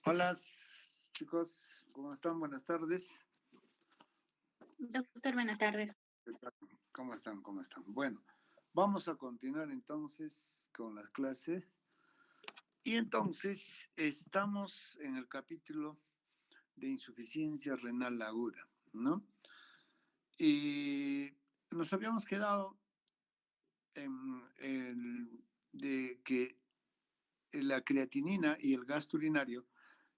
Hola, chicos, ¿cómo están? Buenas tardes. Doctor, buenas tardes. ¿Qué tal? ¿Cómo están? ¿Cómo están? Bueno, vamos a continuar entonces con la clase. Y entonces estamos en el capítulo de insuficiencia renal aguda, ¿no? Y nos habíamos quedado de que la creatinina y el gasto urinario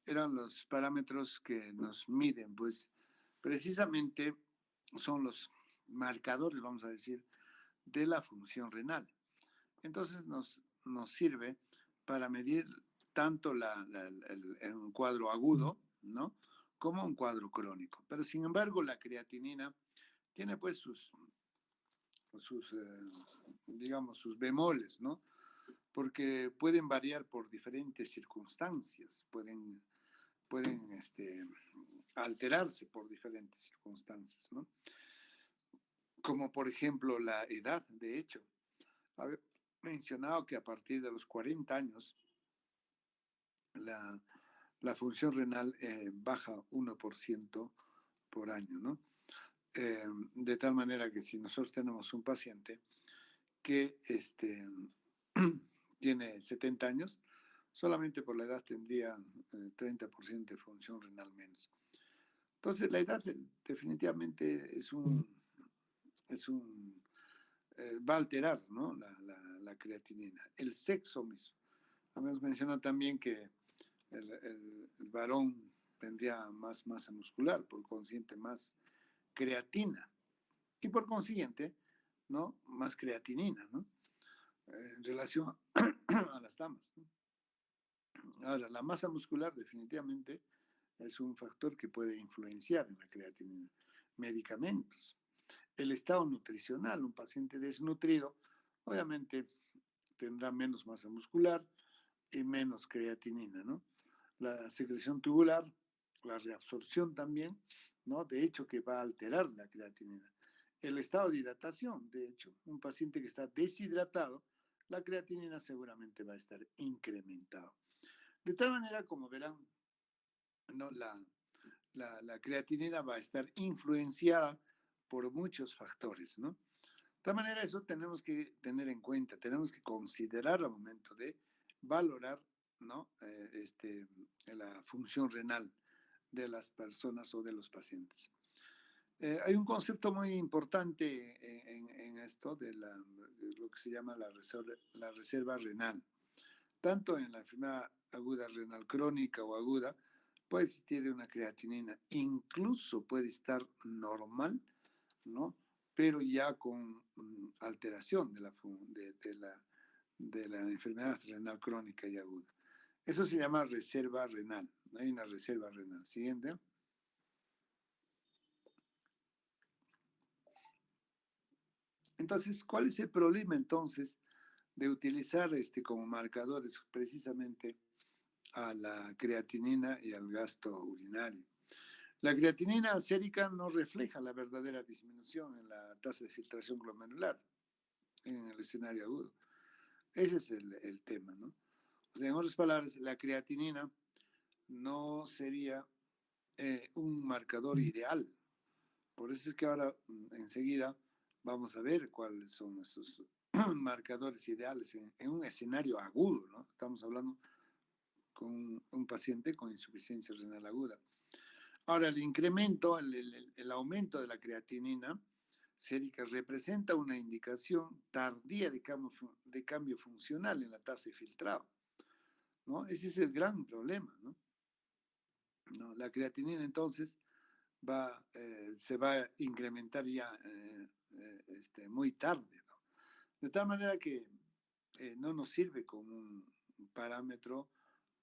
eran los parámetros que nos miden, pues precisamente son los marcadores, vamos a decir, de la función renal. Entonces nos sirve para medir tanto un cuadro agudo, ¿no? Como un cuadro crónico. Pero sin embargo, la creatinina tiene pues digamos, sus bemoles, ¿no? Porque pueden variar por diferentes circunstancias, pueden alterarse por diferentes circunstancias, ¿no? Como por ejemplo la edad, de hecho. Había mencionado que a partir de los 40 años la, la función renal baja 1% por año, ¿no? De tal manera que si nosotros tenemos un paciente que tiene 70 años, solamente por la edad tendría 30% de función renal menos. Entonces, la edad definitivamente va a alterar, ¿no? la creatinina. El sexo mismo. Habíamos mencionado también que el varón tendría más masa muscular, por consiguiente más creatina y por consiguiente, ¿no? Más creatinina, ¿no? En relación a las damas, ¿no? Ahora, la masa muscular definitivamente es un factor que puede influenciar en la creatinina. Medicamentos. El estado nutricional, un paciente desnutrido, obviamente tendrá menos masa muscular y menos creatinina, ¿no? La secreción tubular, la reabsorción también, ¿no? De hecho, que va a alterar la creatinina. El estado de hidratación, de hecho, un paciente que está deshidratado, la creatinina seguramente va a estar incrementado. De tal manera, como verán, ¿no? La creatinina va a estar influenciada por muchos factores, ¿no? De tal manera, eso tenemos que tener en cuenta, tenemos que considerar al momento de valorar, ¿no? La función renal de las personas o de los pacientes. Hay un concepto muy importante en esto de lo que se llama la reserva renal. Tanto en la enfermedad aguda renal crónica o aguda, puede existir una creatinina, incluso puede estar normal, ¿no? Pero ya con alteración de la enfermedad renal crónica y aguda. Eso se llama reserva renal. Hay una reserva renal. Siguiente. Entonces, ¿cuál es el problema entonces de utilizar como marcadores precisamente a la creatinina y al gasto urinario? La creatinina sérica no refleja la verdadera disminución en la tasa de filtración glomerular en el escenario agudo. Ese es el tema, ¿no? O sea, en otras palabras, la creatinina no sería un marcador ideal. Por eso es que ahora enseguida vamos a ver cuáles son esos marcadores ideales en un escenario agudo, ¿no? Estamos hablando con un paciente con insuficiencia renal aguda. Ahora, el incremento, el aumento de la creatinina sérica representa una indicación tardía de cambio funcional en la tasa de filtrado, ¿no? Ese es el gran problema, ¿no? ¿No? La creatinina entonces se va a incrementar ya muy tarde, ¿no? De tal manera que no nos sirve como un parámetro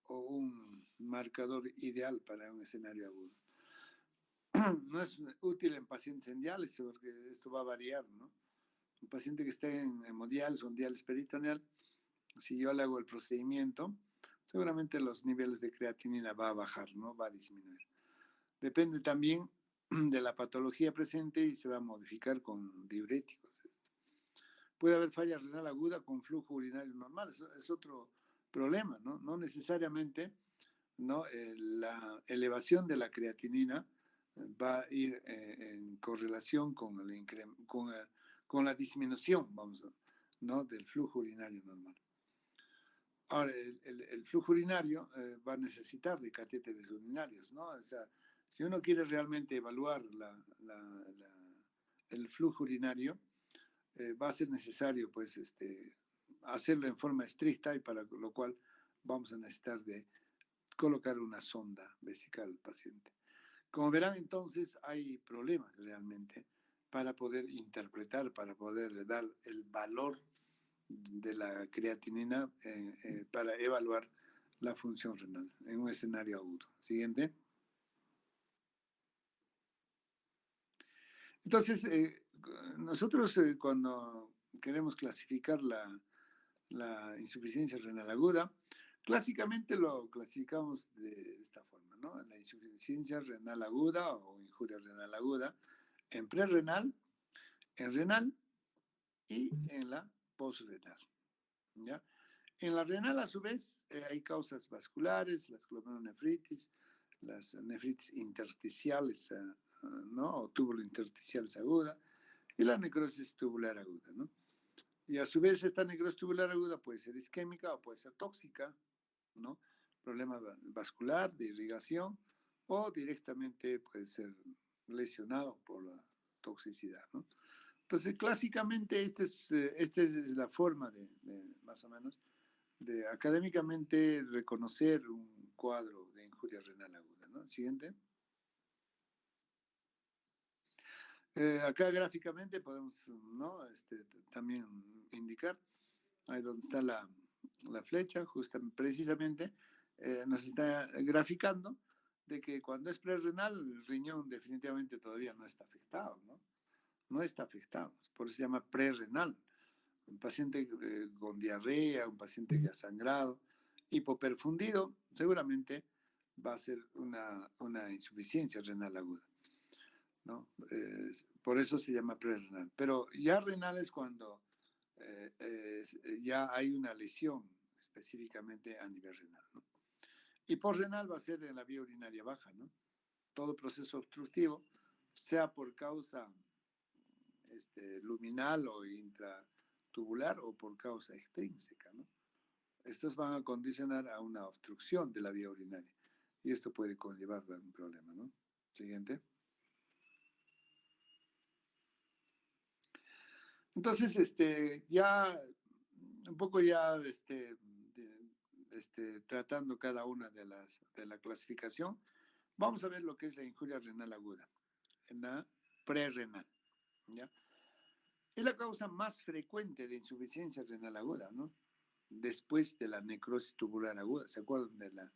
o un marcador ideal para un escenario agudo. No es útil en pacientes en diálisis porque esto va a variar, ¿no? Un paciente que esté en hemodiálisis o en diálisis peritoneal, si yo le hago el procedimiento, seguramente los niveles de creatinina va a bajar, no va a disminuir. Depende también de la patología presente y se va a modificar con diuréticos. Puede haber falla renal aguda con flujo urinario normal, eso es otro problema, ¿no? No necesariamente ¿no? La elevación de la creatinina va a ir en correlación con la disminución, vamos a, ¿no? Del flujo urinario normal. Ahora, el flujo urinario va a necesitar de catéteres urinarios, ¿no? O sea, si uno quiere realmente evaluar el flujo urinario, va a ser necesario, pues, hacerlo en forma estricta y para lo cual vamos a necesitar de colocar una sonda vesical al paciente. Como verán, entonces hay problemas realmente para poder interpretar, para poder dar el valor de la creatinina para evaluar la función renal en un escenario agudo. Siguiente. Entonces, nosotros cuando queremos clasificar la insuficiencia renal aguda, clásicamente lo clasificamos de esta forma, ¿no? La insuficiencia renal aguda o injuria renal aguda en prerrenal, en renal y en la postrenal, ¿ya? En la renal, a su vez, hay causas vasculares, las glomerulonefritis, las nefritis intersticiales, ¿no? O túbulo intersticiales aguda, y la necrosis tubular aguda, ¿no? Y a su vez, esta necrosis tubular aguda puede ser isquémica o puede ser tóxica, ¿no? Problema vascular, de irrigación, o directamente puede ser lesionado por la toxicidad, ¿no? Entonces, clásicamente, esta es la forma más o menos, de académicamente reconocer un cuadro de injuria renal aguda, ¿no? Siguiente. Acá gráficamente podemos, ¿no? También indicar, ahí donde está la flecha, precisamente nos está graficando de que cuando es prerrenal, el riñón definitivamente todavía no está afectado, ¿no? No está afectado, por eso se llama prerrenal. Un paciente con diarrea, un paciente que ha sangrado, hipoperfundido, seguramente va a ser una insuficiencia renal aguda, ¿no? Por eso se llama prerrenal. Pero ya renal es cuando ya hay una lesión específicamente a nivel renal, ¿no? Y postrenal va a ser en la vía urinaria baja, ¿no? Todo proceso obstructivo, sea por causa luminal o intratubular o por causa extrínseca, ¿no? Estos van a condicionar a una obstrucción de la vía urinaria y esto puede conllevar a un problema, ¿no? Siguiente. Entonces, ya un poco ya tratando cada una de la clasificación, vamos a ver lo que es la injuria renal aguda, en la prerrenal, ¿ya? Es la causa más frecuente de insuficiencia renal aguda, ¿no? Después de la necrosis tubular aguda, ¿se acuerdan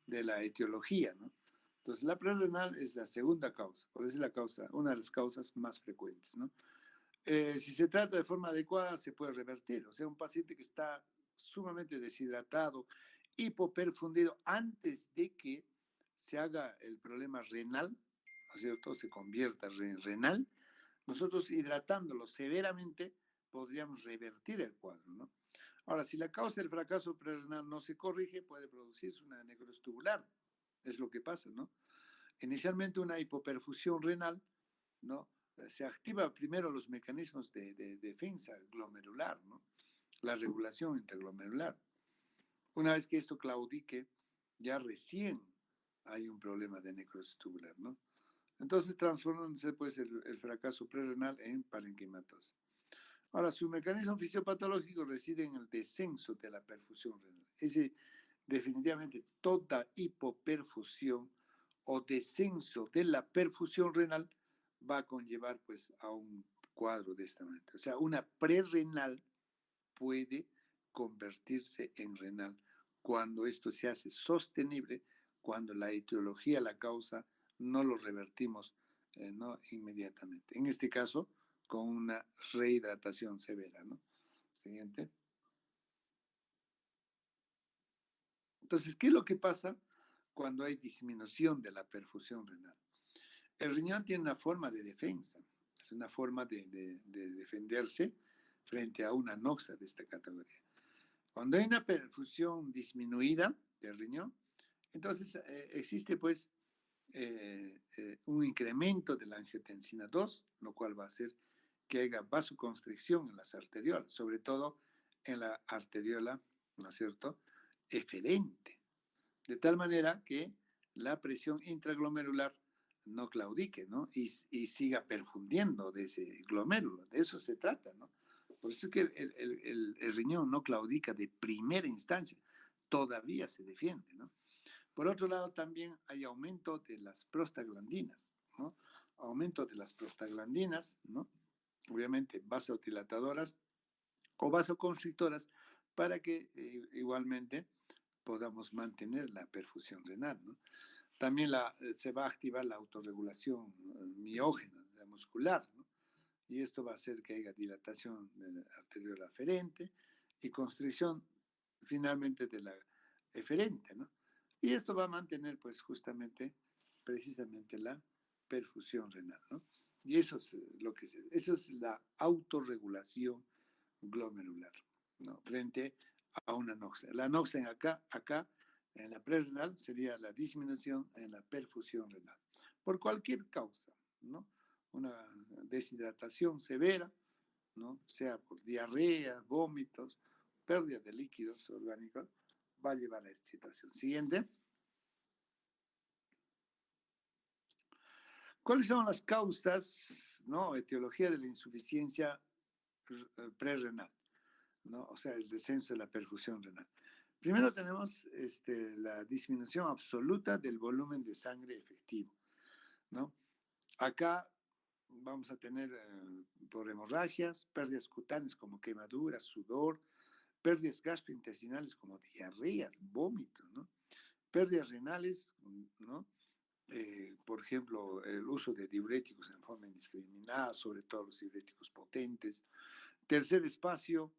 de la etiología, ¿no? Entonces, la prerrenal es la segunda causa, por eso es la causa, una de las causas más frecuentes, ¿no? Si se trata de forma adecuada, se puede revertir. O sea, un paciente que está sumamente deshidratado, hipoperfundido, antes de que se haga el problema renal, ¿no es cierto? Se convierta en renal, nosotros hidratándolo severamente podríamos revertir el cuadro, ¿no? Ahora, si la causa del fracaso prerenal no se corrige, puede producirse una necrosis tubular. Es lo que pasa, ¿no? Inicialmente una hipoperfusión renal, ¿no? Se activa primero los mecanismos de defensa glomerular, ¿no? La regulación interglomerular. Una vez que esto claudique, ya recién hay un problema de necrosis tubular, ¿no? Entonces transformándose pues el fracaso prerrenal en parenquimatosis. Ahora, su mecanismo fisiopatológico reside en el descenso de la perfusión renal. Es decir, definitivamente toda hipoperfusión o descenso de la perfusión renal va a conllevar pues a un cuadro de esta manera. O sea, una prerrenal puede convertirse en renal cuando esto se hace sostenible, cuando la etiología, la causa, no lo revertimos no inmediatamente. En este caso, con una rehidratación severa, ¿no? Siguiente. Entonces, ¿qué es lo que pasa cuando hay disminución de la perfusión renal? El riñón tiene una forma de defensa, es una forma de defenderse frente a una noxa de esta categoría. Cuando hay una perfusión disminuida del riñón, Entonces, existe pues un incremento de la angiotensina 2, lo cual va a hacer que haya vasoconstricción en las arteriolas, sobre todo en la arteriola, ¿no es cierto?, eferente, de tal manera que la presión intraglomerular no claudique, ¿no? Y siga perfundiendo de ese glomérulo, de eso se trata, ¿no? Por eso es que el riñón no claudica de primera instancia, todavía se defiende, ¿no? Por otro lado, también hay aumento de las prostaglandinas, ¿no? Aumento de las prostaglandinas, ¿no? Obviamente vasodilatadoras o vasoconstrictoras para que igualmente podamos mantener la perfusión renal, ¿no? También se va a activar la autorregulación miógena muscular, ¿no? Y esto va a hacer que haya dilatación de la arteriola aferente y constricción finalmente de la eferente, ¿no? Y esto va a mantener pues justamente, precisamente la perfusión renal, ¿no? Y eso es eso es la autorregulación glomerular, ¿no? Frente a una anoxia. La anoxia acá, en la prerrenal, sería la disminución en la perfusión renal, por cualquier causa, ¿no? Una deshidratación severa, ¿no? Sea por diarrea, vómitos, pérdida de líquidos orgánicos, va a llevar a esta situación. Siguiente. ¿Cuáles son las causas, no, etiología de la insuficiencia prerrenal? ¿No? O sea, el descenso de la perfusión renal. Primero tenemos la disminución absoluta del volumen de sangre efectivo, ¿no? Acá vamos a tener por hemorragias, pérdidas cutáneas como quemaduras, sudor, pérdidas gastrointestinales como diarreas, vómitos, ¿no? Pérdidas renales, ¿no? Por ejemplo, el uso de diuréticos en forma indiscriminada, sobre todo los diuréticos potentes. Tercer espacio,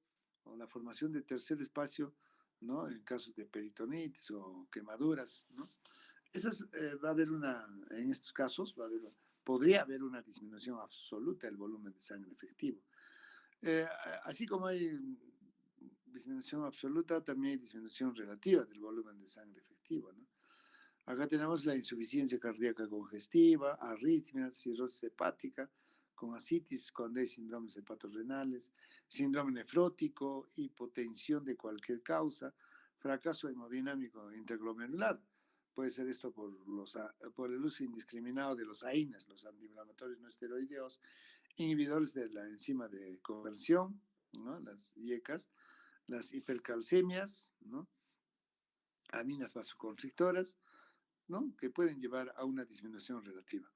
o la formación de tercer espacio, ¿no? En casos de peritonitis o quemaduras, ¿no? Va a haber en estos casos, podría haber una disminución absoluta del volumen de sangre efectivo. Eh, Así como hay disminución absoluta, también hay disminución relativa del volumen de sangre efectivo, ¿no? Acá tenemos la insuficiencia cardíaca congestiva, arritmias, cirrosis hepática, con ascitis, cuando hay síndromes hepatorrenales, síndrome nefrótico, hipotensión de cualquier causa, fracaso hemodinámico interglomerular. Puede ser esto por el uso indiscriminado de los AINES, los antiinflamatorios no esteroideos, inhibidores de la enzima de conversión, ¿no? Las IECAS, las hipercalcemias, ¿no? Aminas vasoconstrictoras, ¿no? Que pueden llevar a una disminución relativa.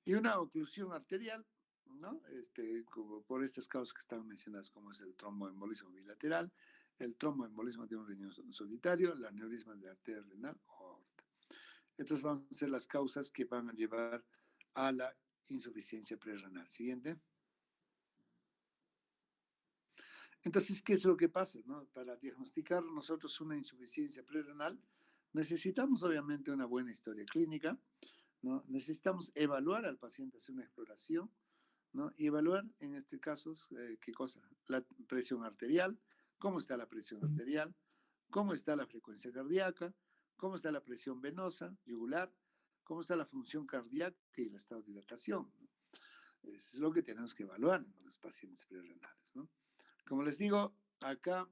Y una oclusión arterial, ¿no? Como por estas causas que están mencionadas, como es el tromboembolismo bilateral, el tromboembolismo de un riñón solitario, el aneurisma de la arteria renal o aorta. Estas van a ser las causas que van a llevar a la insuficiencia prerrenal. Siguiente. Entonces, ¿qué es lo que pasa? ¿No? Para diagnosticar nosotros una insuficiencia prerrenal, necesitamos obviamente una buena historia clínica, ¿no? Necesitamos evaluar al paciente, hacer una exploración, ¿no? Y evaluar en este caso, ¿qué cosa? La presión arterial, cómo está la presión arterial, cómo está la frecuencia cardíaca, cómo está la presión venosa, yugular, cómo está la función cardíaca y el estado de dilatación, ¿no? Eso es lo que tenemos que evaluar en los pacientes prerrenales, ¿no? Como les digo, acá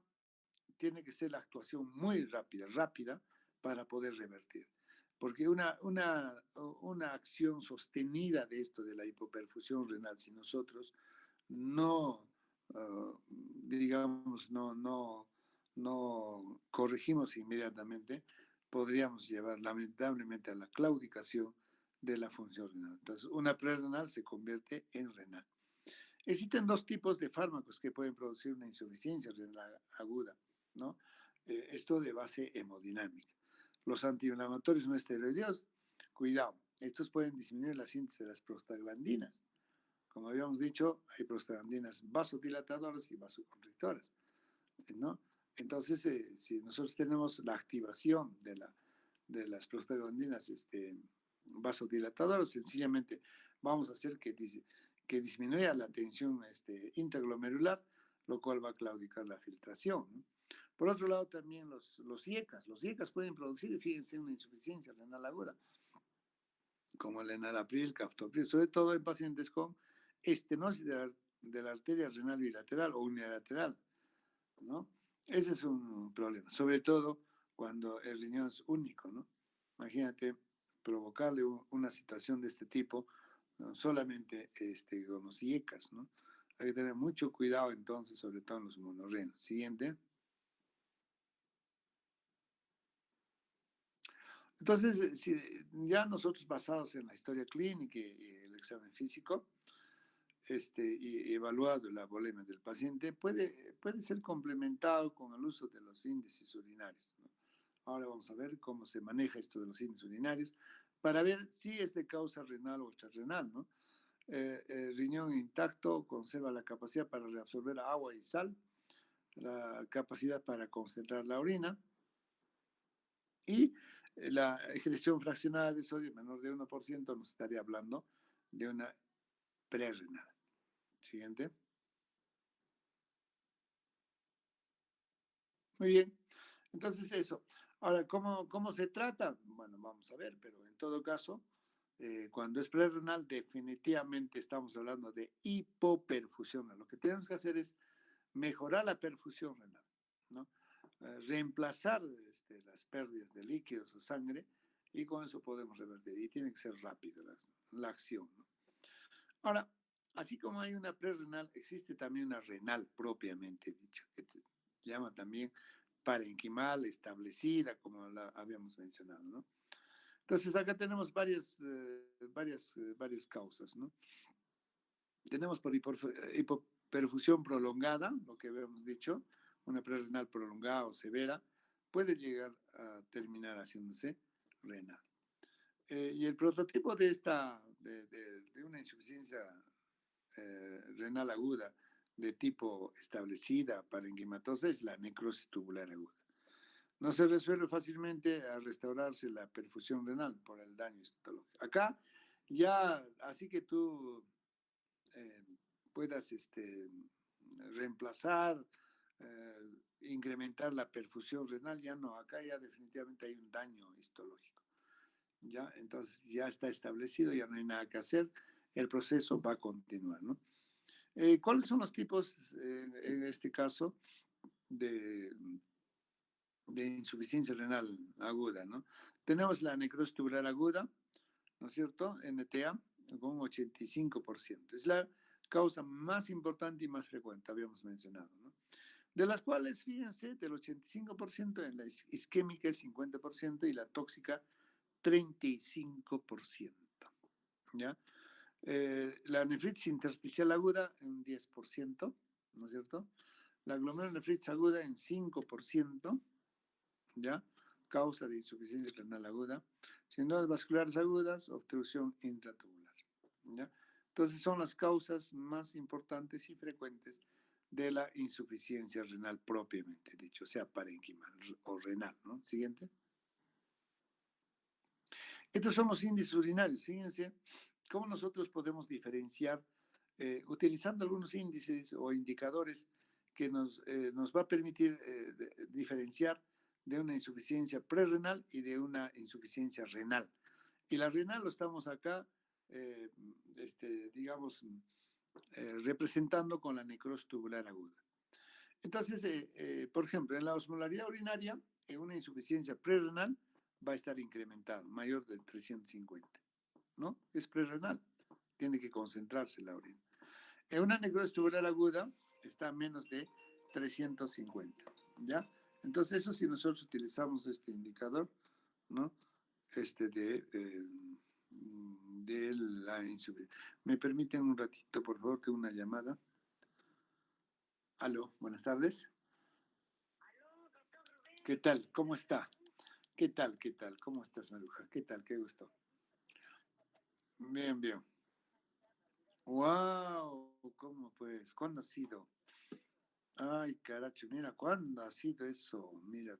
tiene que ser la actuación muy rápida, rápida, para poder revertir. Porque una acción sostenida de esto, de la hipoperfusión renal, si nosotros no, digamos, no corregimos inmediatamente, podríamos llevar lamentablemente a la claudicación de la función renal. Entonces, una prerrenal se convierte en renal. Existen dos tipos de fármacos que pueden producir una insuficiencia renal aguda, ¿no? Esto de base hemodinámica. Los antiinflamatorios no esteroideos, cuidado, estos pueden disminuir la síntesis de las prostaglandinas. Como habíamos dicho, hay prostaglandinas vasodilatadoras y vasoconstrictoras, ¿no? Entonces, si nosotros tenemos la activación de las prostaglandinas vasodilatadoras, sencillamente vamos a hacer que disminuya la tensión intraglomerular, lo cual va a claudicar la filtración, ¿no? Por otro lado, también los IECAS. Los IECAS pueden producir, fíjense, una insuficiencia renal aguda, como el enalapril, captopril, sobre todo en pacientes con estenosis de la arteria renal bilateral o unilateral, ¿no? Ese es un problema, sobre todo cuando el riñón es único, ¿no? Imagínate provocarle una situación de este tipo, ¿no? Solamente con los IECAS, ¿no? Hay que tener mucho cuidado entonces, sobre todo en los monorrenos. Siguiente. Entonces, si ya nosotros basados en la historia clínica y el examen físico, y evaluado la volemia del paciente, puede ser complementado con el uso de los índices urinarios, ¿no? Ahora vamos a ver cómo se maneja esto de los índices urinarios para ver si es de causa renal o extrarrenal, ¿no? El riñón intacto conserva la capacidad para reabsorber agua y sal, la capacidad para concentrar la orina y la excreción fraccionada de sodio menor de 1% nos estaría hablando de una prerrenal. Siguiente. Muy bien. Entonces eso. Ahora, ¿cómo se trata? Bueno, vamos a ver, pero en todo caso, cuando es prerrenal, definitivamente estamos hablando de hipoperfusión. Lo que tenemos que hacer es mejorar la perfusión renal, ¿no? Reemplazar las pérdidas de líquidos o sangre y con eso podemos revertir. Y tiene que ser rápido la acción, ¿no? Ahora, así como hay una prerrenal, existe también una renal propiamente dicho, que se llama también parenquimal establecida, como la habíamos mencionado, ¿no? Entonces, acá tenemos varias causas, ¿no? Tenemos por hipoperfusión prolongada, lo que habíamos dicho, una prerrenal prolongada o severa, puede llegar a terminar haciéndose renal. Y el prototipo de una insuficiencia renal aguda de tipo establecida parenquimatosa es la necrosis tubular aguda. No se resuelve fácilmente al restaurarse la perfusión renal por el daño histológico. Acá ya, así que tú eh, puedas reemplazar, incrementar la perfusión renal, ya no, acá ya definitivamente hay un daño histológico. ¿Ya? Entonces ya está establecido, ya no hay nada que hacer, el proceso va a continuar, ¿no? ¿Cuáles son los tipos, en este caso, de, de insuficiencia renal aguda, ¿no? Tenemos la necrosis tubular aguda, ¿no es cierto? NTA, con un 85%. Es la causa más importante y más frecuente, habíamos mencionado, ¿no? De las cuales, fíjense, del 85%, en la isquémica es 50% y la tóxica 35%, ¿ya? La nefritis intersticial aguda en un 10%, ¿no es cierto? La glomerulonefritis aguda en 5%, ¿ya? Causa de insuficiencia renal aguda. Síndromes vasculares agudas, obstrucción intratubular, ¿ya? Entonces son las causas más importantes y frecuentes de la insuficiencia renal propiamente dicho, sea parenquimal o renal, ¿no? Siguiente. Estos son los índices urinarios. Fíjense cómo nosotros podemos diferenciar utilizando algunos índices o indicadores que nos va a permitir diferenciar de una insuficiencia prerrenal y de una insuficiencia renal. Y la renal lo estamos acá, eh, digamos, representando con la necrosis tubular aguda. Entonces, por ejemplo, en la osmolaridad urinaria, en una insuficiencia prerrenal va a estar incrementado, mayor de 350, ¿no? Es prerrenal, tiene que concentrarse la orina. En una necrosis tubular aguda está a menos de 350, ¿ya? Entonces, eso si nosotros utilizamos este indicador, ¿no? De la insuficiencia. ¿Me permiten un ratito, por favor, tengo una llamada? Aló, buenas tardes. ¿Qué tal? ¿Cómo está? ¿Qué tal? ¿Qué tal? ¿Cómo estás, Maruja? ¿Qué tal? Qué gusto. Bien, bien. ¡Wow! ¿Cómo pues? ¿Cuándo ha sido? Ay, caracho, mira, ¿cuándo ha sido eso? Mira,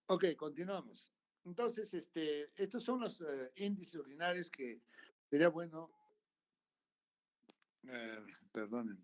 Ok, continuamos. Entonces, estos son los índices urinarios que sería bueno, perdonen.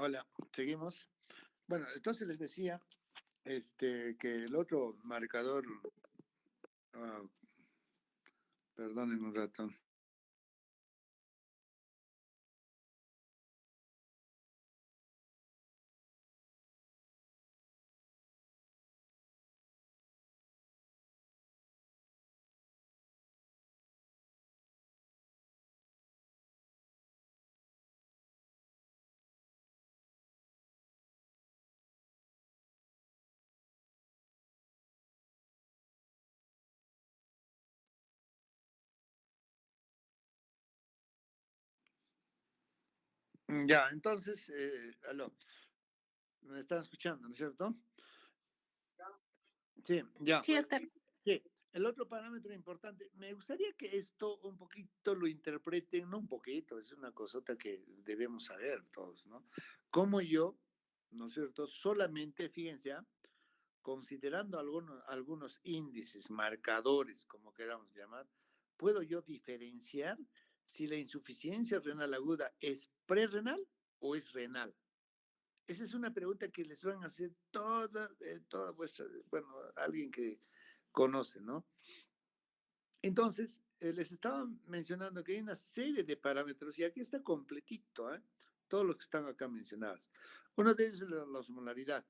Hola, seguimos. Bueno, entonces les decía que el otro marcador, ah, perdonen un rato. Ya, entonces, aló, me están escuchando, ¿no es cierto? Sí, ya. Sí, Oscar. Sí, el otro parámetro importante, me gustaría que esto un poquito lo interpreten, no un poquito, es una cosota que debemos saber todos, ¿no? Como yo, ¿no es cierto? Solamente, fíjense, considerando algunos índices, marcadores, como queramos llamar, puedo yo diferenciar si la insuficiencia renal aguda es prerrenal o es renal. Esa es una pregunta que les van a hacer toda vuestra, bueno, alguien que conoce, ¿no? Entonces, les estaba mencionando que hay una serie de parámetros y aquí está completito, ¿eh? Todos los que están acá mencionados. Uno de ellos es la osmolaridad.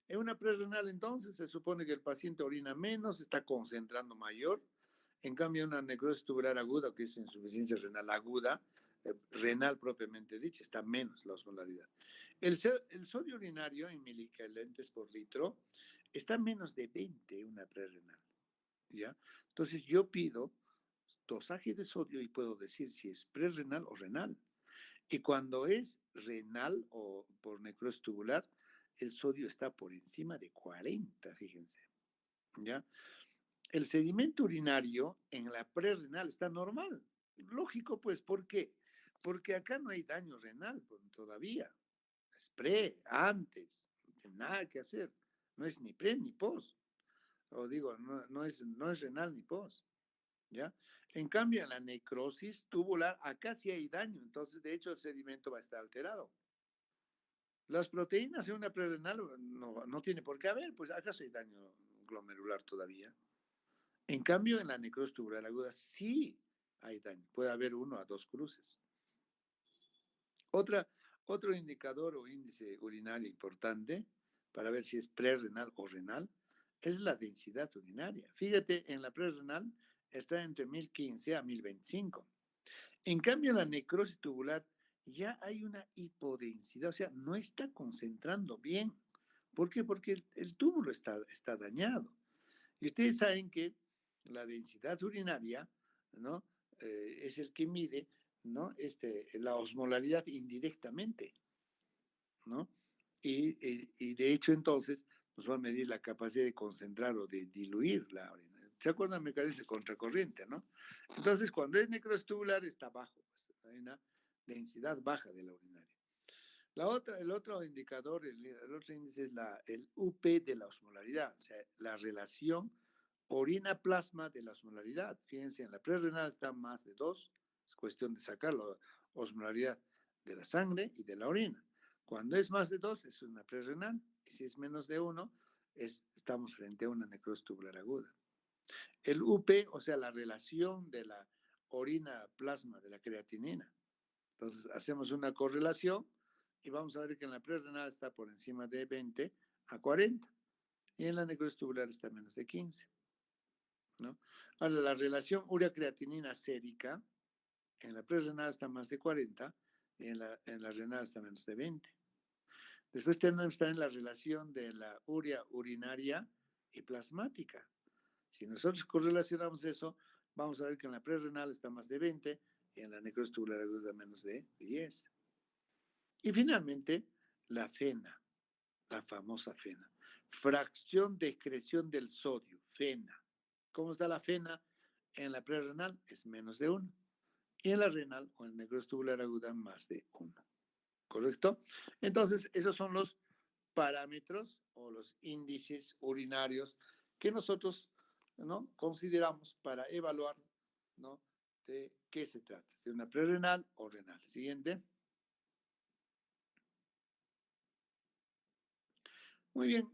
En una prerrenal, entonces, se supone que el paciente orina menos, está concentrando mayor. En cambio, una necrosis tubular aguda, que es insuficiencia renal aguda, renal propiamente dicha, está menos la osmolaridad. El sodio urinario en miliquilentes por litro está menos de 20 una prerrenal, ¿ya? Entonces, yo pido dosaje de sodio y puedo decir si es prerrenal o renal. Y cuando es renal o por necrosis tubular, el sodio está por encima de 40, fíjense, ¿ya? El sedimento urinario en la prerrenal está normal. Lógico, pues, ¿por qué? Porque acá no hay daño renal todavía. Es pre, antes, no tiene nada que hacer. No es ni pre ni post. O digo, no es renal ni post, ¿ya? En cambio, en la necrosis tubular, acá sí hay daño. Entonces, de hecho, el sedimento va a estar alterado. Las proteínas en una prerrenal no tiene por qué haber, pues acaso hay daño glomerular todavía. En cambio, en la necrosis tubular aguda sí hay daño. Puede haber 1 a 2 cruces. Otro indicador o índice urinario importante para ver si es prerrenal o renal es la densidad urinaria. Fíjate, en la prerrenal está entre 1015 a 1025. En cambio, en la necrosis tubular ya hay una hipodensidad, o sea, no está concentrando bien. ¿Por qué? Porque el túbulo está dañado. Y ustedes saben que la densidad urinaria, ¿no? Es el que mide, ¿no? La osmolaridad indirectamente, ¿no? Y de hecho, entonces, nos va a medir la capacidad de concentrar o de diluir la orina. ¿Se acuerdan? Me parece contracorriente, ¿no? Entonces, cuando es necrosis tubular, está bajo, pues, hay una densidad baja de la urinaria. El otro indicador, el otro índice es el UP de la osmolaridad, o sea, la relación orina-plasma de la osmolaridad. Fíjense, en la prerrenal está más de 2, es cuestión de sacar la osmolaridad de la sangre y de la orina. Cuando es más de 2, es una prerrenal, y si es menos de 1, estamos frente a una necrosis tubular aguda. El UP, o sea, la relación de la orina-plasma de la creatinina. Entonces, hacemos una correlación y vamos a ver que en la prerrenal está por encima de 20 a 40 y en la necrosis tubular está menos de 15, ¿no? Ahora, la relación urea-creatinina sérica en la prerrenal está más de 40 y en la renal está menos de 20. Después tenemos también la relación de la urea urinaria y plasmática. Si nosotros correlacionamos eso, vamos a ver que en la prerrenal está más de 20 y en la necrosis tubular aguda menos de 10. Y finalmente, la FeNA, la famosa FeNA, fracción de excreción del sodio, FeNA. ¿Cómo está la FeNA? En la prerrenal es menos de 1 y en la renal o en necrosis tubular aguda más de 1. ¿Correcto? Entonces, esos son los parámetros o los índices urinarios que nosotros, ¿no?, consideramos para evaluar, ¿no?, de qué se trata, de una prerrenal o renal. Siguiente. Muy bien.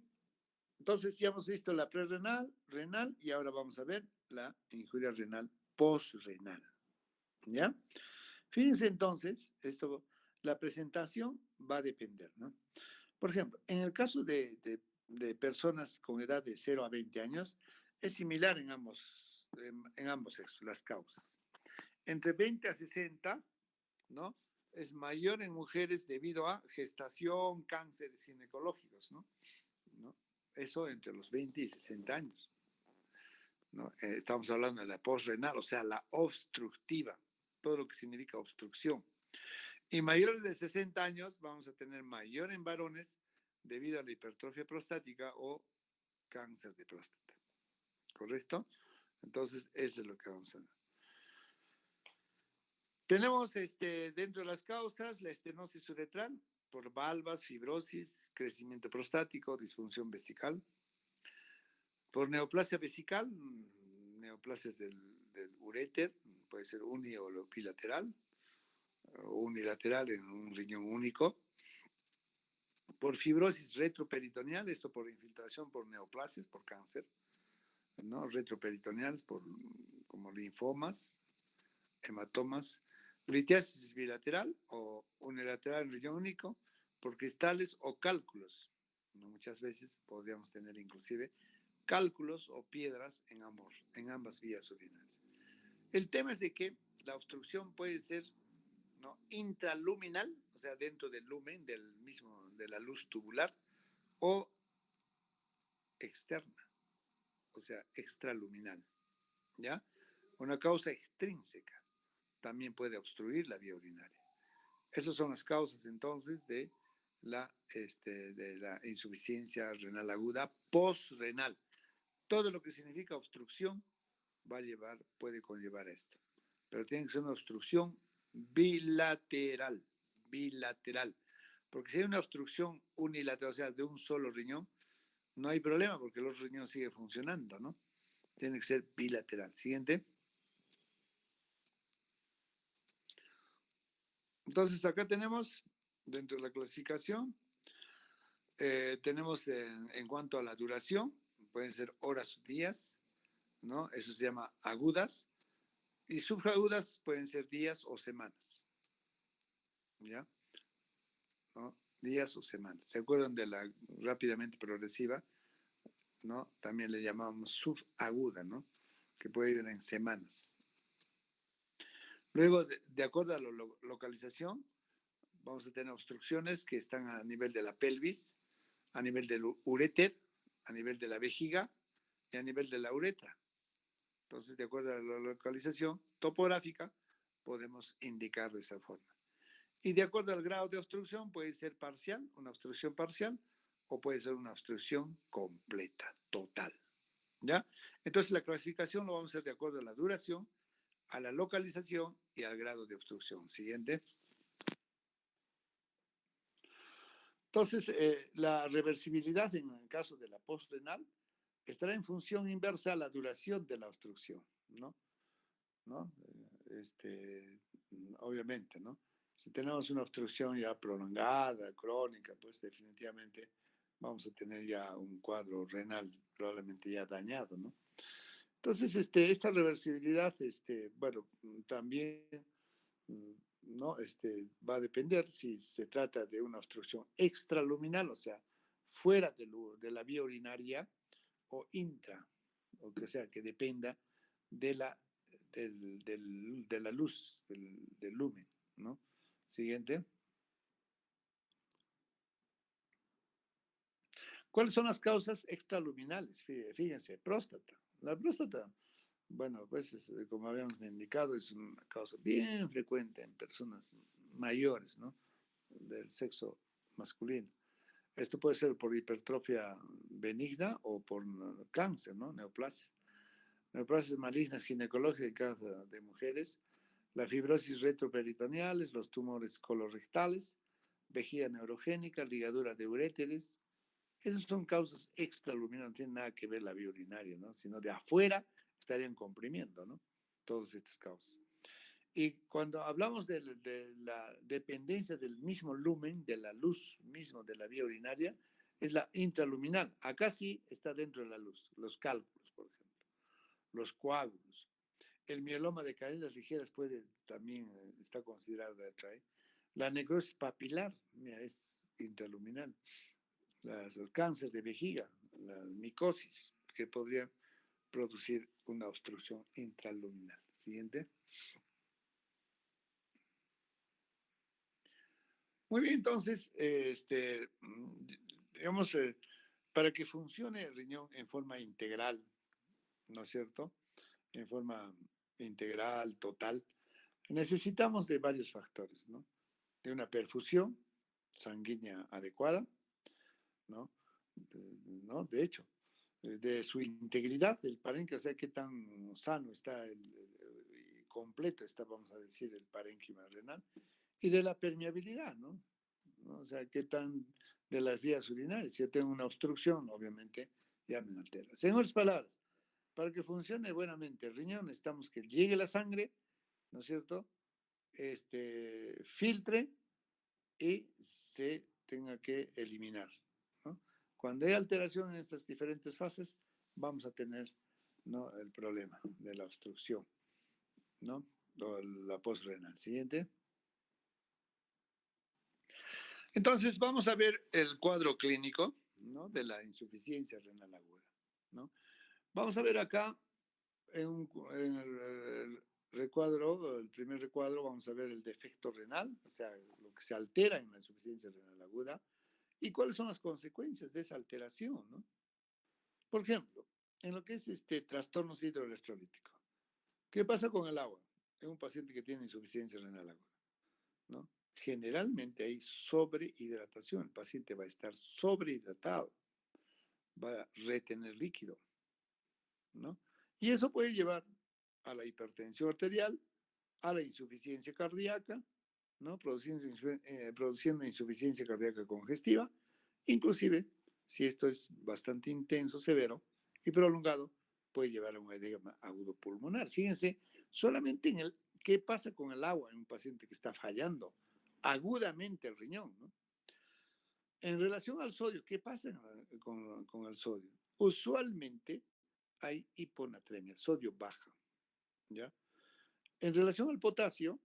Entonces ya hemos visto la prerrenal, renal y ahora vamos a ver la injuria renal postrenal. ¿Ya? Fíjense entonces, la presentación va a depender, ¿no? Por ejemplo, en el caso de personas con edad de 0 a 20 años, es similar en ambos sexos, las causas. Entre 20 a 60, ¿no? Es mayor en mujeres debido a gestación, cánceres ginecológicos, ¿no? ¿No? Eso entre los 20 y 60 años, ¿no? Estamos hablando de la postrenal, o sea, la obstructiva, todo lo que significa obstrucción. Y mayores de 60 años vamos a tener mayor en varones debido a la hipertrofia prostática o cáncer de próstata. ¿Correcto? Entonces, eso es lo que vamos a ver. Tenemos dentro de las causas la estenosis uretral por valvas, fibrosis, crecimiento prostático, disfunción vesical. Por neoplasia vesical, neoplasias del uréter, puede ser uni o bilateral, o unilateral en un riñón único. Por fibrosis retroperitoneal, esto por infiltración por neoplasias, por cáncer, ¿no? Retroperitoneales, como linfomas, hematomas. Litiasis bilateral o unilateral en riñón único, por cristales o cálculos, ¿no? Muchas veces podríamos tener inclusive cálculos o piedras en ambas vías urinarias. El tema es de que la obstrucción puede ser, ¿no?, intraluminal, o sea, dentro del lumen de la luz tubular, o externa, o sea, extraluminal, ¿ya? Una causa extrínseca también puede obstruir la vía urinaria. Esas son las causas entonces de la insuficiencia renal aguda postrenal. Todo lo que significa obstrucción puede conllevar esto. Pero tiene que ser una obstrucción bilateral, bilateral. Porque si hay una obstrucción unilateral, o sea, de un solo riñón, no hay problema porque el otro riñón sigue funcionando, ¿no? Tiene que ser bilateral. Siguiente. Entonces, acá tenemos, dentro de la clasificación, tenemos en cuanto a la duración, pueden ser horas o días, ¿no? Eso se llama agudas. Y subagudas pueden ser días o semanas, ¿ya? ¿No? Días o semanas. ¿Se acuerdan de la rápidamente progresiva? ¿No? También le llamamos subaguda, ¿no? Que puede ir en semanas. Luego, de acuerdo a la localización, vamos a tener obstrucciones que están a nivel de la pelvis, a nivel del uréter, a nivel de la vejiga y a nivel de la uretra. Entonces, de acuerdo a la localización topográfica, podemos indicar de esa forma. Y de acuerdo al grado de obstrucción, puede ser parcial, una obstrucción parcial, o puede ser una obstrucción completa, total. ¿Ya? Entonces, la clasificación lo vamos a hacer de acuerdo a la duración, a la localización y al grado de obstrucción. Siguiente. Entonces, la reversibilidad en el caso de la postrenal estará en función inversa a la duración de la obstrucción, ¿no? ¿No? Obviamente, ¿no? Si tenemos una obstrucción ya prolongada, crónica, pues definitivamente vamos a tener ya un cuadro renal probablemente ya dañado, ¿no? Entonces, esta reversibilidad, bueno, también, ¿no? Va a depender si se trata de una obstrucción extraluminal, o sea, fuera de la vía urinaria, o intra, o que sea, que dependa de de la luz, del lumen, ¿no? Siguiente. ¿Cuáles son las causas extraluminales? Fíjense, próstata. La próstata, bueno, pues como habíamos indicado, es una causa bien frecuente en personas mayores, ¿no? Del sexo masculino. Esto puede ser por hipertrofia benigna o por cáncer, ¿no? Neoplasia. Neoplasias malignas ginecológicas de mujeres, la fibrosis retroperitoneales, los tumores colorectales, vejiga neurogénica, ligadura de uréteres. Esas son causas extraluminales, no tienen nada que ver la vía urinaria, ¿no? Sino de afuera estarían comprimiendo, ¿no? Todas estas causas. Y cuando hablamos de la dependencia del mismo lumen, de la luz mismo de la vía urinaria, es la intraluminal. Acá sí está dentro de la luz, los cálculos, por ejemplo, los coágulos. El mieloma de cadenas ligeras puede también está considerado dentro ahí. La necrosis papilar, mira, es intraluminal. El cáncer de vejiga, la micosis, que podría producir una obstrucción intraluminal. Siguiente. Muy bien, entonces, digamos, para que funcione el riñón en forma integral, ¿no es cierto? En forma integral, total, necesitamos de varios factores, ¿no? De una perfusión sanguínea adecuada, ¿no? ¿No? De hecho, de su integridad del parénquima, o sea, qué tan sano está completo está, vamos a decir, el parénquima renal, y de la permeabilidad, ¿no? ¿No? O sea, qué tan de las vías urinarias. Si yo tengo una obstrucción, obviamente ya me altera. En otras palabras, para que funcione buenamente el riñón, necesitamos que llegue la sangre, ¿no es cierto? Filtre y se tenga que eliminar, ¿no? Cuando hay alteración en estas diferentes fases, vamos a tener, ¿no?, el problema de la obstrucción, ¿no? O la postrenal. Siguiente. Entonces, vamos a ver el cuadro clínico, ¿no? De la insuficiencia renal aguda, ¿no? Vamos a ver acá en el recuadro, el primer recuadro, vamos a ver el defecto renal, o sea, lo que se altera en la insuficiencia renal aguda y cuáles son las consecuencias de esa alteración, ¿no? Por ejemplo, en lo que es trastornos hidroelectrolíticos, ¿qué pasa con el agua? En un paciente que tiene insuficiencia renal aguda, ¿no? Generalmente hay sobrehidratación, el paciente va a estar sobrehidratado, va a retener líquido, ¿no? Y eso puede llevar a la hipertensión arterial, a la insuficiencia cardíaca, ¿no? Produciendo insuficiencia cardíaca congestiva, inclusive, si esto es bastante intenso, severo y prolongado, puede llevar a un edema agudo pulmonar. Fíjense solamente en el qué pasa con el agua en un paciente que está fallando agudamente el riñón, ¿no? En relación al sodio, ¿qué pasa con el sodio? Usualmente hay hiponatremia, el sodio baja, ¿ya? En relación al potasio,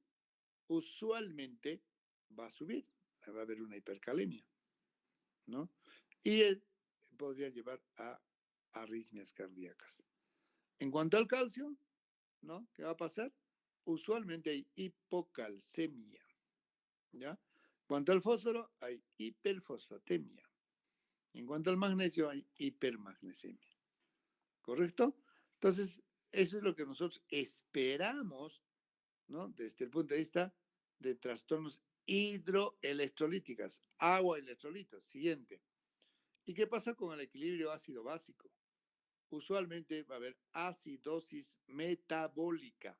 usualmente va a subir, va a haber una hipercalemia, ¿no? Y podría llevar a arritmias cardíacas. En cuanto al calcio, ¿no? ¿Qué va a pasar? Usualmente hay hipocalcemia, ¿ya? En cuanto al fósforo, hay hiperfosfatemia. En cuanto al magnesio, hay hipermagnesemia. ¿Correcto? Entonces, eso es lo que nosotros esperamos, ¿no? Desde el punto de vista de trastornos hidroelectrolíticas, agua electrolitos. Siguiente. ¿Y qué pasa con el equilibrio ácido básico? Usualmente va a haber acidosis metabólica.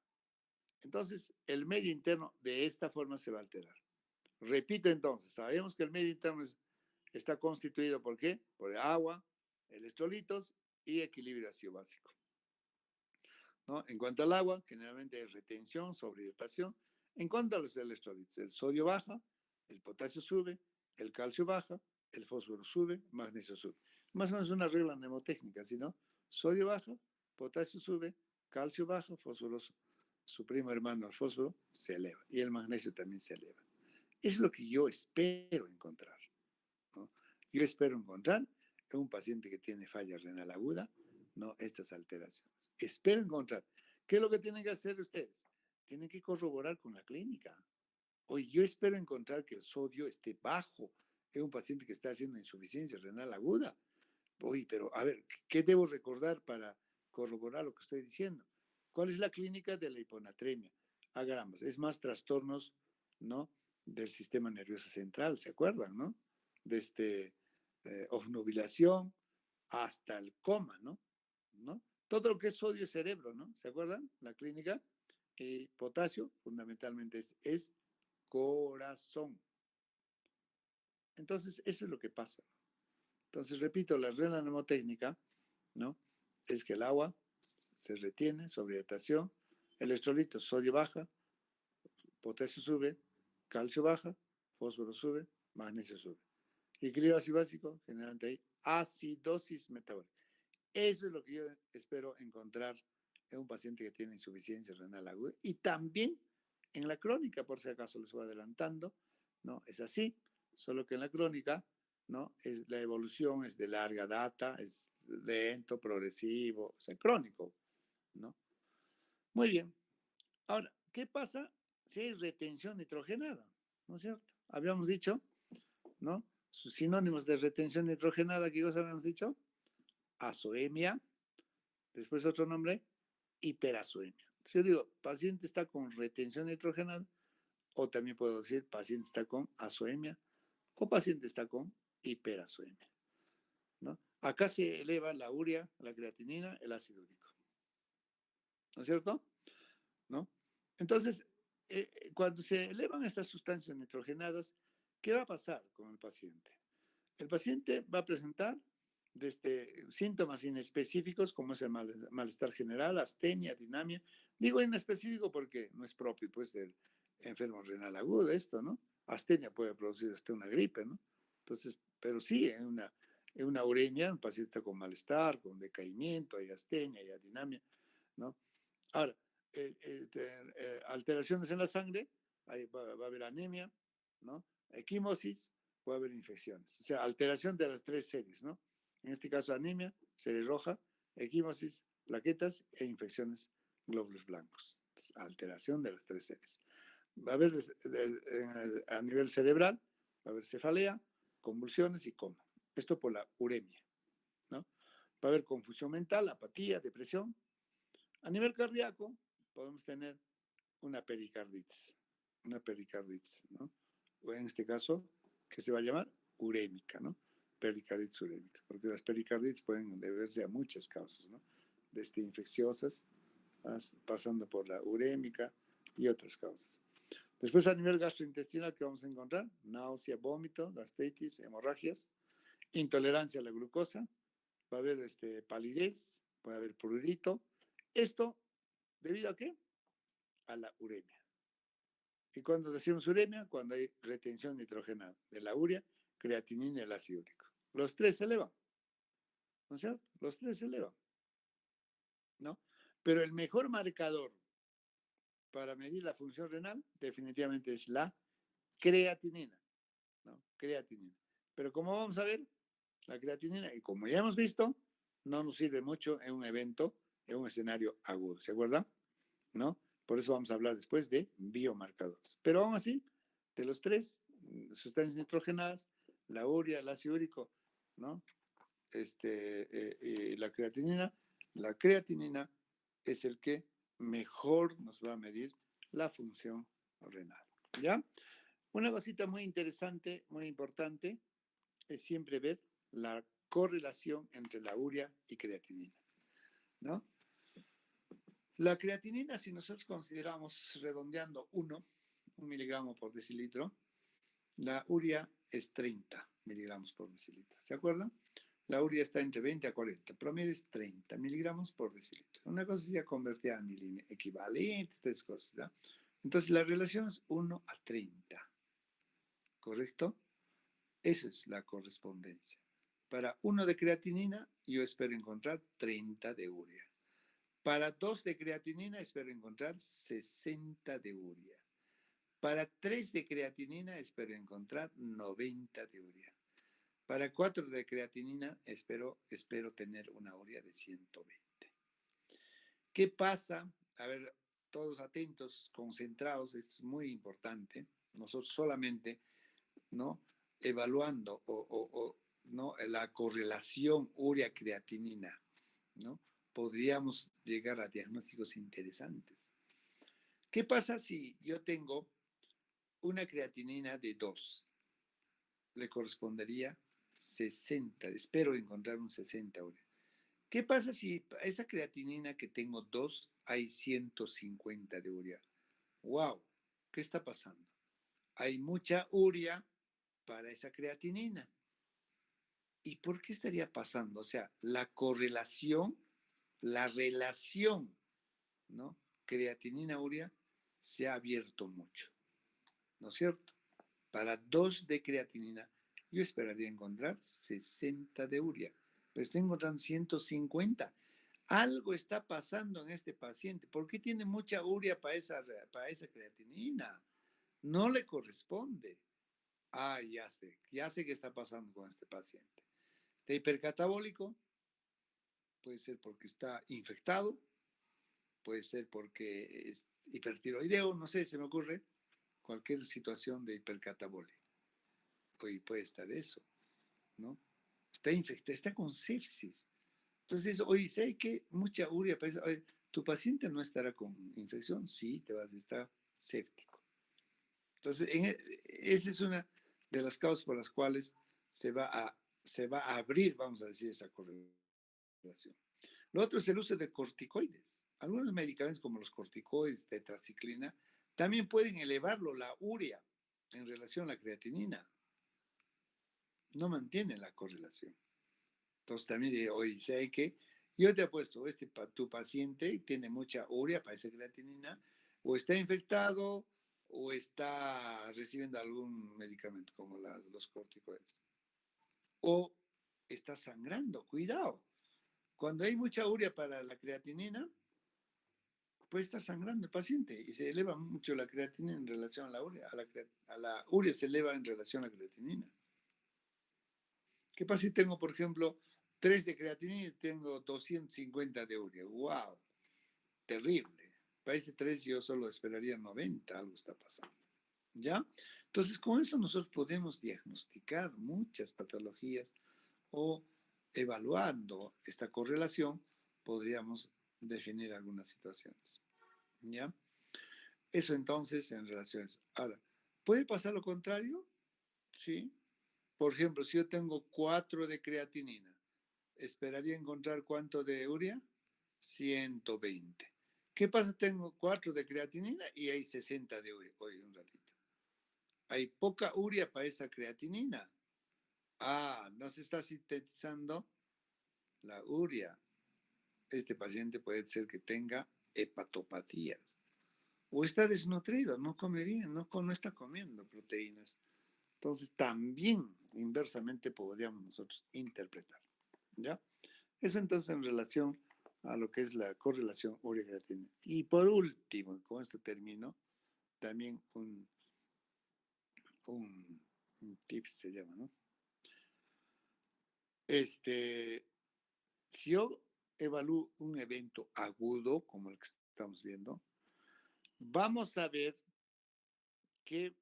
Entonces, el medio interno de esta forma se va a alterar. Repito entonces, sabemos que el medio interno está constituido ¿por qué? Por agua, electrolitos y equilibrio ácido básico, ¿no? En cuanto al agua, generalmente hay retención, sobrehidratación. En cuanto a los electrolitos, el sodio baja, el potasio sube, el calcio baja, el fósforo sube, magnesio sube. Más o menos una regla mnemotécnica, ¿sí, no? Sodio baja, potasio sube, calcio baja, fósforo sube. Su primo hermano, el fósforo, se eleva y el magnesio también se eleva. Es lo que yo espero encontrar, ¿no? Yo espero encontrar en un paciente que tiene falla renal aguda, ¿no? Estas alteraciones. Espero encontrar. ¿Qué es lo que tienen que hacer ustedes? Tienen que corroborar con la clínica. Hoy yo espero encontrar que el sodio esté bajo en un paciente que está haciendo insuficiencia renal aguda. Oye, pero a ver, ¿qué debo recordar para corroborar lo que estoy diciendo? ¿Cuál es la clínica de la hiponatremia? Hagamos, es más trastornos, ¿no? Del sistema nervioso central, ¿se acuerdan, no? Desde obnubilación hasta el coma, ¿no? ¿No? Todo lo que es sodio cerebro, ¿no? ¿Se acuerdan? La clínica. Potasio, fundamentalmente, es corazón. Entonces, eso es lo que pasa. Entonces, repito, la regla mnemotécnica, ¿no? Es que el agua se retiene, sobrehidratación, electrolitos, sodio baja, potasio sube, calcio baja, fósforo sube, magnesio sube. Equilibrio ácido básico, generalmente hay acidosis metabólica. Eso es lo que yo espero encontrar en un paciente que tiene insuficiencia renal aguda y también en la crónica, por si acaso les voy adelantando, ¿no? Es así, solo que en la crónica, ¿no? La evolución es de larga data, es lento, progresivo, o sea, crónico, ¿no? Muy bien. Ahora, ¿qué pasa si hay retención nitrogenada? ¿No es cierto? Habíamos dicho, ¿no? Sus sinónimos de retención nitrogenada, ¿qué cosa habíamos dicho? Azoemia, después otro nombre, hiperazoemia. Entonces yo digo, paciente está con retención nitrogenada, o también puedo decir paciente está con azoemia, o paciente está con hiperazoemia, ¿no? Acá se eleva la urea, la creatinina, el ácido úrico, ¿no es cierto? ¿No? Entonces, cuando se elevan estas sustancias nitrogenadas, ¿qué va a pasar con el paciente? El paciente va a presentar desde síntomas inespecíficos como es el malestar general, astenia, dinamia. Digo inespecífico porque no es propio pues del enfermo renal agudo esto, ¿no? Astenia puede producir hasta una gripe, ¿no? Entonces, pero sí, en una uremia, un paciente está con malestar, con decaimiento, hay astenia, hay dinamia, ¿no? Ahora, alteraciones en la sangre, va a haber anemia, ¿no? Equimosis, puede haber infecciones. O sea, alteración de las tres series, ¿no? En este caso, anemia, serie roja, equimosis, plaquetas e infecciones glóbulos blancos. Entonces, alteración de las tres series. Va a haber a nivel cerebral, va a haber cefalea, convulsiones y coma. Esto por la uremia, ¿no? Va a haber confusión mental, apatía, depresión. A nivel cardíaco, podemos tener una pericarditis, ¿no? O en este caso, que se va a llamar urémica, ¿no? Pericarditis urémica, porque las pericarditis pueden deberse a muchas causas, ¿no? Desde infecciosas, pasando por la urémica y otras causas. Después, a nivel gastrointestinal, ¿qué vamos a encontrar? Náusea, vómito, gastritis, hemorragias, intolerancia a la glucosa, va a haber palidez, puede haber prurito. Esto, ¿debido a qué? A la uremia. Y cuando decimos uremia, cuando hay retención nitrogenada de la urea, creatinina y el ácido úrico. Los tres se elevan, ¿no es cierto? Los tres se elevan, ¿no? Pero el mejor marcador para medir la función renal definitivamente es la creatinina, ¿no? Creatinina. Pero como vamos a ver, la creatinina, y como ya hemos visto, no nos sirve mucho en un evento, en un escenario agudo, ¿se acuerdan? ¿No? Por eso vamos a hablar después de biomarcadores. Pero aún así, de los tres, sustancias nitrogenadas, la urea, el ácido úrico, ¿no? La creatinina es el que mejor nos va a medir la función renal, ¿ya? Una cosita muy interesante, muy importante, es siempre ver la correlación entre la urea y creatinina, ¿no? La creatinina, si nosotros consideramos redondeando 1 miligramo por decilitro, la urea es 30 miligramos por decilitro. ¿Se acuerdan? La urea está entre 20 a 40. Promedio es 30 miligramos por decilitro. Una cosa sería convertida a equivalentes, tres cosas. ¿no? Entonces, la relación es 1 a 30. ¿Correcto? Eso es la correspondencia. Para 1 de creatinina, yo espero encontrar 30 de urea. Para 2 de creatinina, espero encontrar 60 de urea. Para 3 de creatinina, espero encontrar 90 de urea. Para 4 de creatinina, espero tener una urea de 120. ¿Qué pasa? A ver, todos atentos, concentrados, es muy importante. Nosotros solamente, ¿no? Evaluando ¿no? la correlación urea-creatinina, ¿no? Podríamos llegar a diagnósticos interesantes. ¿Qué pasa si yo tengo una creatinina de 2? Le correspondería 60. Espero encontrar un 60 urea. ¿Qué pasa si esa creatinina que tengo 2 hay 150 de urea? ¡Wow! ¿Qué está pasando? Hay mucha urea para esa creatinina. ¿Y por qué estaría pasando? O sea, la correlación, la relación, ¿no? Creatinina-urea se ha abierto mucho, ¿no es cierto? Para 2 de creatinina, yo esperaría encontrar 60 de urea, pero estoy encontrando 150. Algo está pasando en este paciente. ¿Por qué tiene mucha urea para esa creatinina? No le corresponde. Ah, ya sé qué está pasando con este paciente. Está hipercatabólico, puede ser porque está infectado, puede ser porque es hipertiroideo, no sé, se me ocurre cualquier situación de hipercatabolia. Pues puede estar eso, ¿no? Está infectado, está con sepsis. Entonces, oye, si hay que mucha urea, oye, tu paciente no estará con infección, sí, te vas a estar séptico. Entonces, esa es una de las causas por las cuales se va a abrir, vamos a decir, esa correlación. Lo otro es el uso de corticoides. Algunos medicamentos como los corticoides, tetraciclina, también pueden elevarlo, la urea, en relación a la creatinina. No mantienen la correlación. Entonces también digo, oye, sé que yo te apuesto, tu paciente tiene mucha urea para esa creatinina, o está infectado, o está recibiendo algún medicamento como los corticoides, o está sangrando. Cuidado. Cuando hay mucha urea para la creatinina, puede estar sangrando el paciente y se eleva mucho la creatinina en relación a la urea. A la urea se eleva en relación a la creatinina. ¿Qué pasa si tengo, por ejemplo, 3 de creatinina y tengo 250 de urea? ¡Wow! Terrible. Para ese 3 yo solo esperaría 90, algo está pasando. ¿Ya? Entonces, con eso nosotros podemos diagnosticar muchas patologías o evaluando esta correlación podríamos definir algunas situaciones. ¿Ya? Eso entonces en relaciones. Ahora, ¿puede pasar lo contrario? Sí. Por ejemplo, si yo tengo 4 de creatinina, ¿esperaría encontrar cuánto de urea? 120. ¿Qué pasa? Tengo 4 de creatinina y hay 60 de urea. Oye, un ratito. Hay poca urea para esa creatinina. Ah, no se está sintetizando la urea. Este paciente puede ser que tenga hepatopatías. O está desnutrido, no come bien, no está comiendo proteínas. Entonces, también inversamente podríamos nosotros interpretar. ¿Ya? Eso entonces en relación a lo que es la correlación urea-creatinina. Y por último, y con esto termino, también un tip se llama, ¿no? Si yo evalúo un evento agudo, como el que estamos viendo, vamos a ver que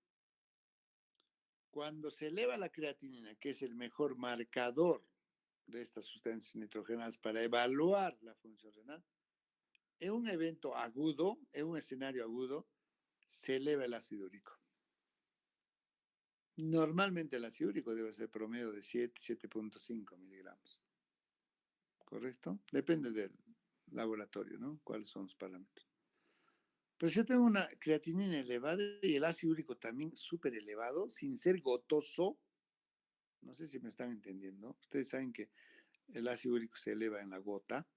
cuando se eleva la creatinina, que es el mejor marcador de estas sustancias nitrogenadas para evaluar la función renal, en un evento agudo, en un escenario agudo, se eleva el ácido úrico. Normalmente el ácido úrico debe ser promedio de 7,5 miligramos. ¿Correcto? Depende del laboratorio, ¿no? ¿Cuáles son los parámetros? Pero si yo tengo una creatinina elevada y el ácido úrico también súper elevado, sin ser gotoso, no sé si me están entendiendo. Ustedes saben que el ácido úrico se eleva en la gota.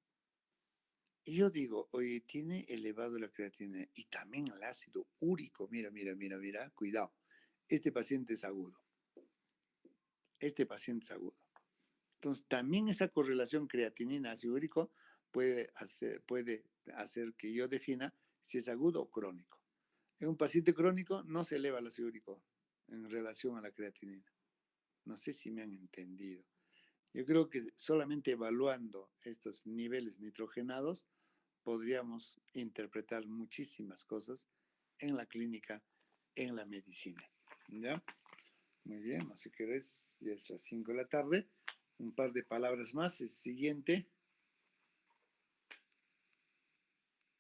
Y yo digo, oye, tiene elevado la creatinina y también el ácido úrico. Mira, cuidado. Este paciente es agudo. Este paciente es agudo. Entonces, también esa correlación creatinina-ácido úrico puede hacer que yo defina si es agudo o crónico. En un paciente crónico no se eleva el ácido úrico en relación a la creatinina. No sé si me han entendido. Yo creo que solamente evaluando estos niveles nitrogenados podríamos interpretar muchísimas cosas en la clínica, en la medicina. ¿Ya? Muy bien, así que ya es las 5 de la tarde. Un par de palabras más. El siguiente.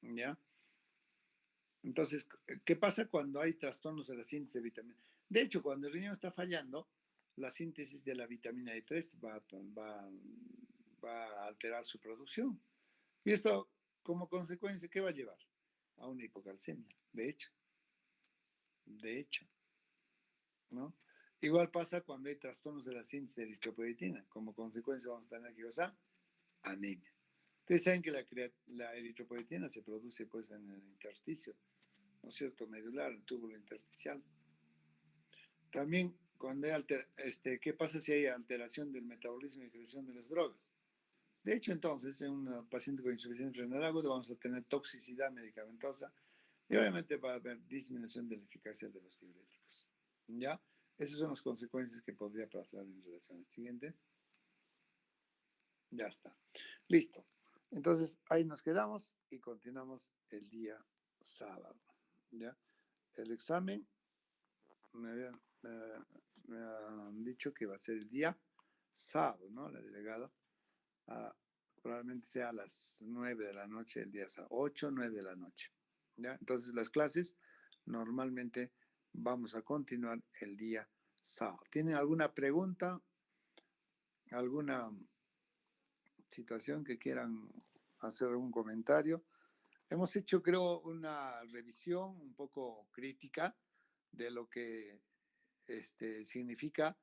¿Ya? Entonces, ¿qué pasa cuando hay trastornos de la síntesis de vitamina? De hecho, cuando el riñón está fallando, la síntesis de la vitamina D3 va a alterar su producción. Y esto, como consecuencia, ¿qué va a llevar? A una hipocalcemia, de hecho, ¿no? Igual pasa cuando hay trastornos de la síntesis de eritropoyetina. Como consecuencia vamos a tener que usar anemia. Ustedes saben que la eritropoyetina se produce pues en el intersticio, ¿no es cierto? Medular, el túbulo intersticial. También cuando hay ¿qué pasa si hay alteración del metabolismo y creación de las drogas? De hecho, entonces, en un paciente con insuficiencia renal aguda vamos a tener toxicidad medicamentosa y obviamente va a haber disminución de la eficacia de los diuréticos. ¿Ya? Esas son las consecuencias que podría pasar en relación al siguiente. Ya está. Listo. Entonces, ahí nos quedamos y continuamos el día sábado. ¿Ya? El examen me han dicho que va a ser el día sábado, ¿no? La delegada. Probablemente sea a las 9 de la noche el día sábado, 8 o 9 de la noche. ¿Ya? Entonces las clases normalmente vamos a continuar el día sábado. ¿Tienen alguna pregunta? ¿Alguna situación que quieran hacer algún comentario? Hemos hecho, creo, una revisión un poco crítica de lo que significa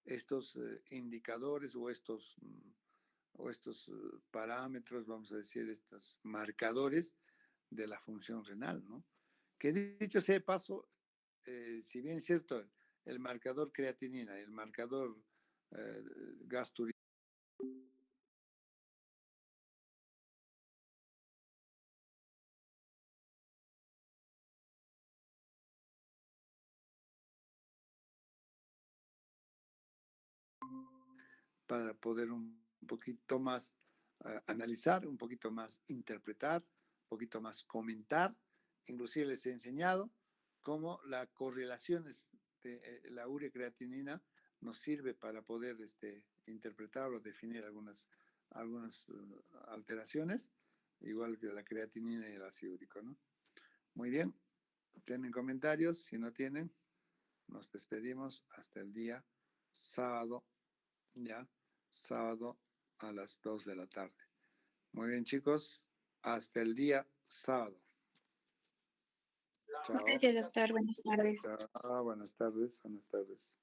estos indicadores o estos parámetros, vamos a decir, estos marcadores de la función renal, ¿no? Que dicho sea de paso, si bien es cierto, el marcador creatinina y el marcador gasto para poder un poquito más analizar, un poquito más interpretar, un poquito más comentar. Inclusive les he enseñado cómo las correlaciones de la urea-creatinina nos sirve para poder interpretar o definir algunas alteraciones, igual que la creatinina y el ácido úrico, ¿no? Muy bien, ¿tienen comentarios? Si no tienen, nos despedimos hasta el día sábado, ya, sábado a las 2 de la tarde. Muy bien, chicos, hasta el día sábado. Chao. Gracias, doctor. Buenas tardes. Chao, buenas tardes, buenas tardes.